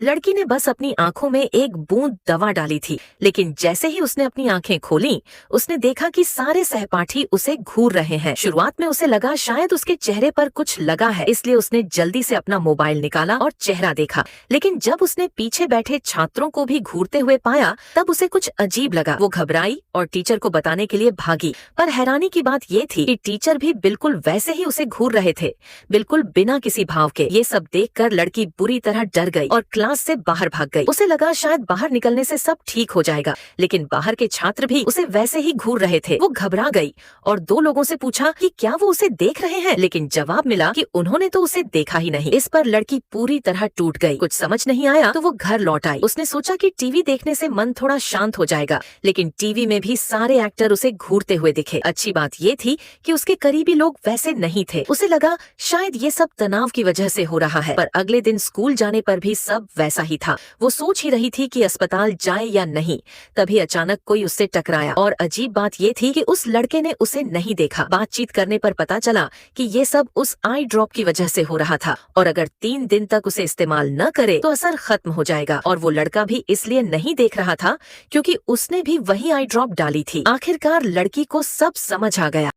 लड़की ने बस अपनी आंखों में एक बूंद दवा डाली थी, लेकिन जैसे ही उसने अपनी आंखें खोली, उसने देखा कि सारे सहपाठी उसे घूर रहे हैं। शुरुआत में उसे लगा शायद उसके चेहरे पर कुछ लगा है, इसलिए उसने जल्दी से अपना मोबाइल निकाला और चेहरा देखा। लेकिन जब उसने पीछे बैठे छात्रों को भी घूरते हुए पाया, तब उसे कुछ अजीब लगा। वो घबराई और टीचर को बताने के लिए भागी। पर हैरानी की बात ये थी कि टीचर भी बिल्कुल वैसे ही उसे घूर रहे थे, बिल्कुल बिना किसी भाव के। ये सब देखकर लड़की बुरी तरह डर गई और क्लास से बाहर भाग गई। उसे लगा शायद बाहर निकलने से सब ठीक हो जाएगा, लेकिन बाहर के छात्र भी उसे वैसे ही घूर रहे थे। वो घबरा गई और दो लोगों से पूछा कि क्या वो उसे देख रहे हैं, लेकिन जवाब मिला कि उन्होंने तो उसे देखा ही नहीं। इस पर लड़की पूरी तरह टूट गई। कुछ समझ नहीं आया तो वो घर लौट आई। उसने सोचा कि टीवी देखने से मन थोड़ा शांत हो जाएगा, लेकिन टीवी में भी सारे एक्टर उसे घूरते हुए दिखे। अच्छी बात ये थी कि उसके करीबी लोग वैसे नहीं थे। उसे लगा शायद ये सब तनाव की वजह से हो रहा है। पर अगले दिन स्कूल जाने पर भी सब वैसा ही था। वो सोच ही रही थी कि अस्पताल जाए या नहीं। तभी अचानक कोई उससे टकराया और अजीब बात ये थी कि उस लड़के ने उसे नहीं देखा। बातचीत करने पर पता चला कि ये सब उस आई ड्रॉप की वजह से हो रहा था और अगर 3 दिन तक उसे इस्तेमाल न करे तो असर खत्म हो जाएगा। और वो लड़का भी इसलिए नहीं देख रहा था क्योंकि उसने भी वही आई ड्रॉप डाली थी। आखिरकार लड़की को सब समझ आ गया।